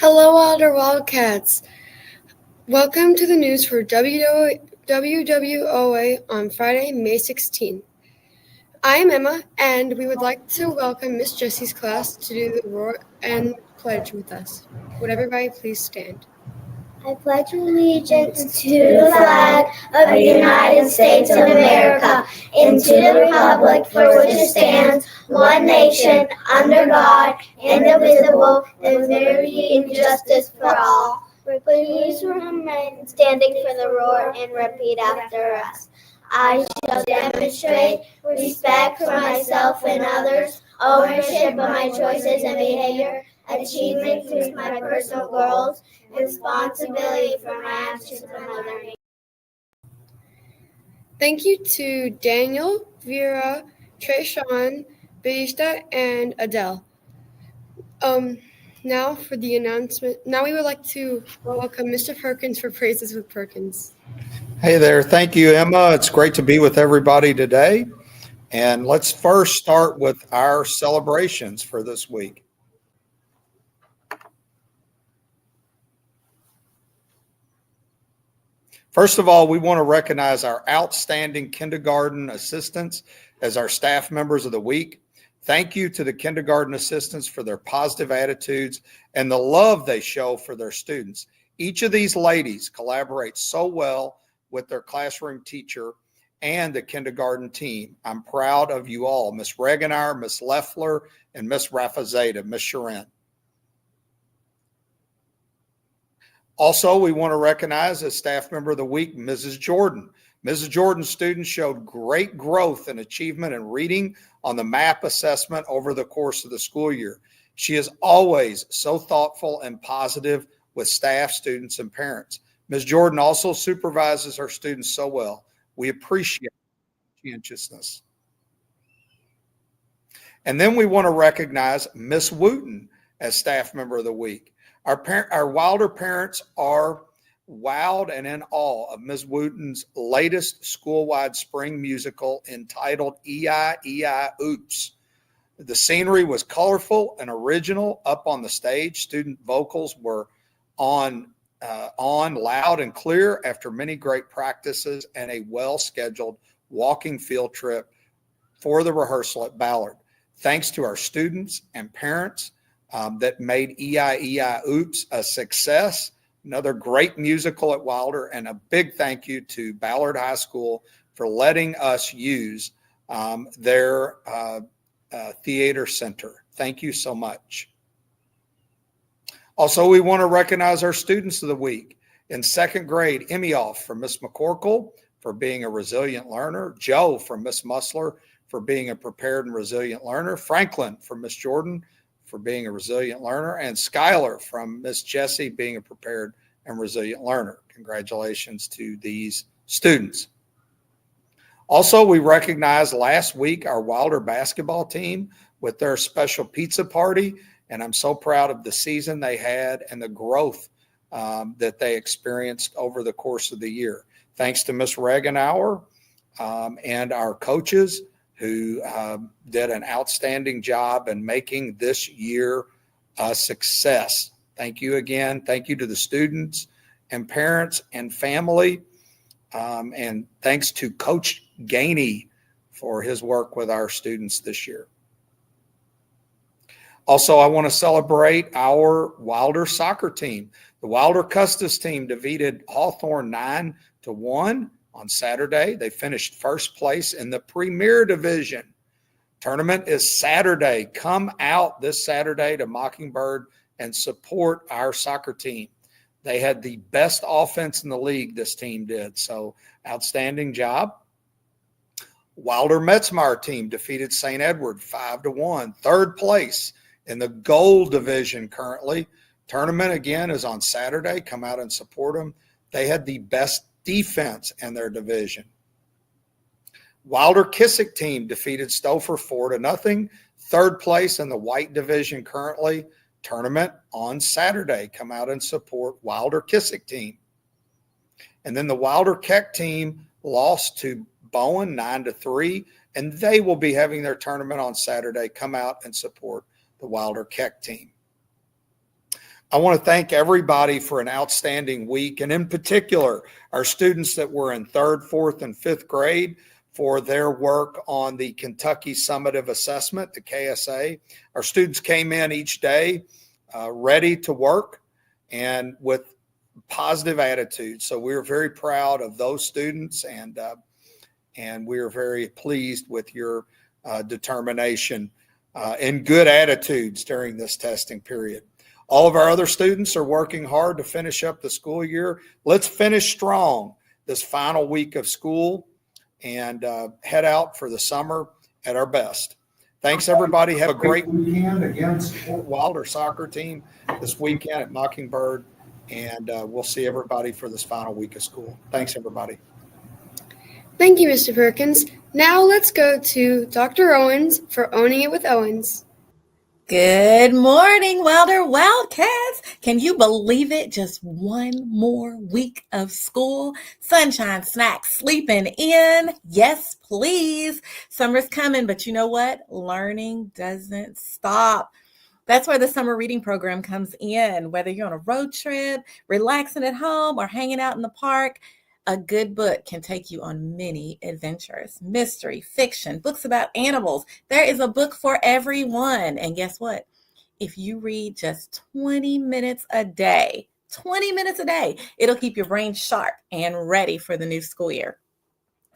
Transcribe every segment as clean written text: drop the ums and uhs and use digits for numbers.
Hello, Wilder Wildcats. Welcome to the news for WWOA on Friday, May 16th. I am Emma, and we would like to welcome Miss Jessie's class to do the roar and pledge with us. Would everybody please stand? I pledge allegiance to the flag of the United States of America and to the republic for which it stands, one nation, under God, indivisible, with liberty and justice for all. Please remain standing for the roar and repeat after us. I shall demonstrate respect for myself and others, ownership of my choices and behavior, achievement through my personal goals, responsibility for my actions and other needs. Thank you to Daniel, Vera, Trayshawn, Bajista, and Adele. Now for the announcement. Now we would like to welcome Mr. Perkins for Praises with Perkins. Hey there. Thank you, Emma. It's great to be with everybody today. And let's first start with our celebrations for this week. First of all, we want to recognize our outstanding kindergarten assistants as our staff members of the week. Thank you to the kindergarten assistants for their positive attitudes and the love they show for their students. Each of these ladies collaborates so well with their classroom teacher and the kindergarten team. I'm proud of you all, Miss Regenar, Miss Leffler, and Miss Rafazada, Miss Sharon. Also, we want to recognize as staff member of the week, Mrs. Jordan. Mrs. Jordan's students showed great growth and achievement in reading on the MAP assessment over the course of the school year. She is always so thoughtful and positive with staff, students, and parents. Ms. Jordan also supervises her students so well. We appreciate her conscientiousness. And then we want to recognize Miss Wooten as staff member of the week. Our Wilder parents are wowed and in awe of Ms. Wooten's latest school-wide spring musical entitled E.I.E.I. Oops. The scenery was colorful and original up on the stage. Student vocals were on loud and clear after many great practices and a well-scheduled walking field trip for the rehearsal at Ballard. Thanks to our students and parents that made E.I.E.I. Oops a success. Another great musical at Wilder, and a big thank you to Ballard High School for letting us use their theater center. Thank you so much. Also, we want to recognize our students of the week. In second grade, Emioff from Miss McCorkle for being a resilient learner, Joe from Miss Musler for being a prepared and resilient learner, Franklin from Miss Jordan for being a resilient learner, and Skylar from Miss Jessie being a prepared and resilient learner. Congratulations to these students. Also, we recognized last week our Wilder basketball team with their special pizza party, and I'm so proud of the season they had and the growth that they experienced over the course of the year. Thanks to Miss Regenauer and our coaches who did an outstanding job in making this year a success. Thank you again. Thank you to the students and parents and family. And thanks to Coach Gainey for his work with our students this year. Also, I want to celebrate our Wilder soccer team. The Wilder Custis team defeated Hawthorne 9-1 on Saturday. They finished first place in the Premier Division. Tournament is Saturday. Come out this Saturday to Mockingbird and support our soccer team. They had the best offense in the league, this team did. So outstanding job. Wilder Metzmeyer team defeated St. Edward 5-1. Third place in the Gold Division currently. Tournament again is on Saturday. Come out and support them. They had the best defense in their division. Wilder Kissick team defeated Stouffer 4-0. Third place in the White Division currently. Tournament on Saturday. Come out and support Wilder Kissick team. And then the Wilder Keck team lost to Bowen 9-3, and they will be having their tournament on Saturday. Come out and support the Wilder Keck team. I want to thank everybody for an outstanding week, and in particular, our students that were in 3rd, 4th, and 5th grade for their work on the Kentucky Summative Assessment, the KSA. Our students came in each day ready to work and with positive attitudes. So we are very proud of those students, and we are very pleased with your determination and good attitudes during this testing period. All of our other students are working hard to finish up the school year. Let's finish strong this final week of school and head out for the summer at our best. Thanks, everybody. Have a great weekend against Fort Wilder soccer team this weekend at Mockingbird, and we'll see everybody for this final week of school. Thanks, everybody. Thank you, Mr. Perkins. Now let's go to Dr. Owens for Owning It with Owens. Good morning, Wilder Wildcats. Can you believe it? Just one more week of school. Sunshine, snacks, sleeping in. Yes, please. Summer's coming, but you know what? Learning doesn't stop. That's where the summer reading program comes in. Whether you're on a road trip, relaxing at home, or hanging out in the park, a good book can take you on many adventures. Mystery, fiction, books about animals. There is a book for everyone. And guess what? If you read just 20 minutes a day, it'll keep your brain sharp and ready for the new school year.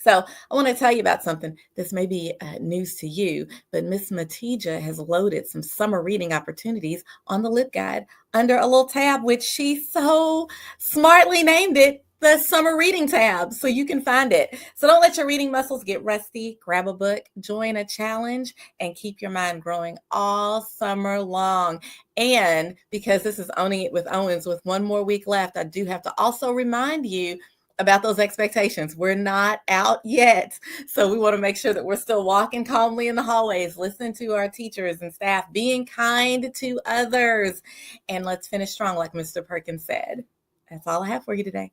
So I want to tell you about something. This may be news to you, but Miss Matija has loaded some summer reading opportunities on the Lip Guide under a little tab, which she so smartly named it the Summer Reading tab, so you can find it. So don't let your reading muscles get rusty. Grab a book, join a challenge, and keep your mind growing all summer long. And because this is Owning It with Owens with one more week left, I do have to also remind you about those expectations. We're not out yet. So we want to make sure that we're still walking calmly in the hallways, listening to our teachers and staff, being kind to others. And let's finish strong, like Mr. Perkins said. That's all I have for you today.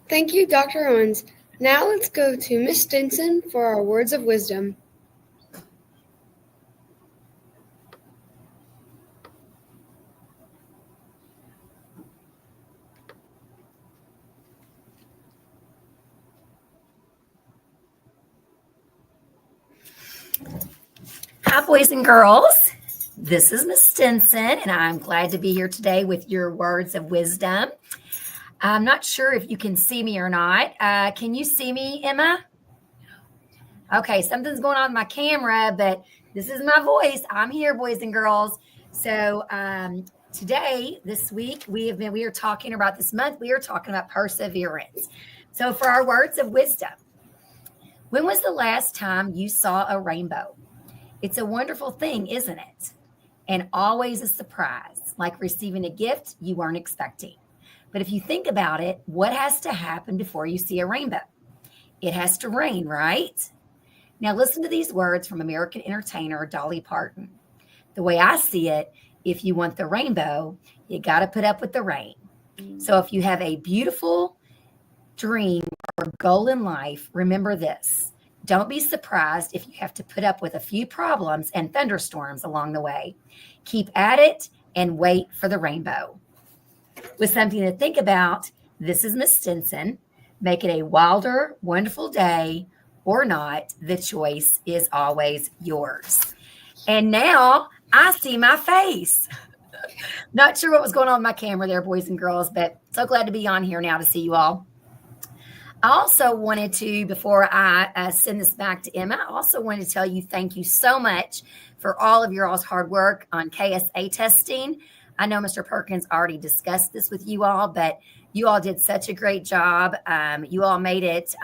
Thank you, Dr. Owens. Now let's go to Miss Stinson for our words of wisdom. Hi, boys and girls. This is Miss Stinson, and I'm glad to be here today with your words of wisdom. I'm not sure if you can see me or not. Can you see me, Emma? Okay, something's going on with my camera, but this is my voice. I'm here, boys and girls. So today, this week, we are talking about this month, we are talking about perseverance. So for our words of wisdom, when was the last time you saw a rainbow? It's a wonderful thing, isn't it? And always a surprise, like receiving a gift you weren't expecting. But if you think about it, what has to happen before you see a rainbow? It has to rain, right? Now listen to these words from American entertainer Dolly Parton. The way I see it, if you want the rainbow, you got to put up with the rain. So if you have a beautiful dream or goal in life, remember this. Don't be surprised if you have to put up with a few problems and thunderstorms along the way. Keep at it and wait for the rainbow. With something to think about, this is Miss Stinson. Make it a wilder, wonderful day or not. The choice is always yours. And now I see my face. Not sure what was going on with my camera there, boys and girls, but so glad to be on here now to see you all. I also wanted to, before I send this back to Emma, I also wanted to tell you thank you so much for all of your all's hard work on KSA testing. I know Mr. Perkins already discussed this with you all, but you all did such a great job. You all made it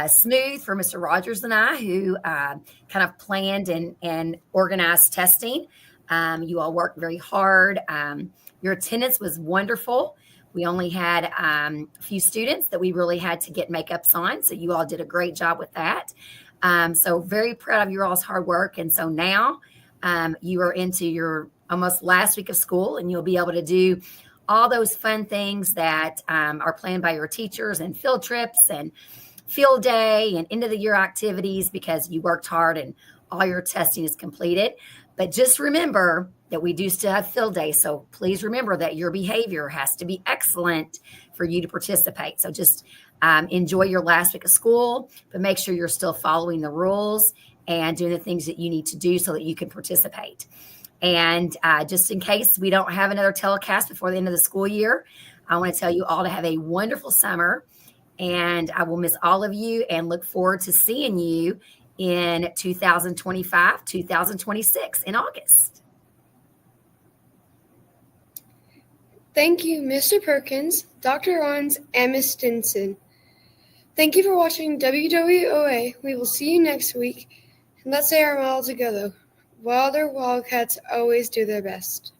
smooth for Mr. Rogers and I, who kind of planned and organized testing. You all worked very hard. Your attendance was wonderful. We only had a few students that we really had to get makeups on, so you all did a great job with that. So very proud of your all's hard work. And so now you are into your almost last week of school, and you'll be able to do all those fun things that are planned by your teachers and field trips and field day and end of the year activities because you worked hard and all your testing is completed. But just remember that we do still have field day. So please remember that your behavior has to be excellent for you to participate. So just enjoy your last week of school, but make sure you're still following the rules and doing the things that you need to do so that you can participate. And just in case we don't have another telecast before the end of the school year, I want to tell you all to have a wonderful summer. And I will miss all of you and look forward to seeing you in 2025, 2026 in August. Thank you, Mr. Perkins, Dr. Owens, and Ms. Stinson. Thank you for watching WWOA. We will see you next week. And let's say our motto together. Wilder Wildcats always do their best.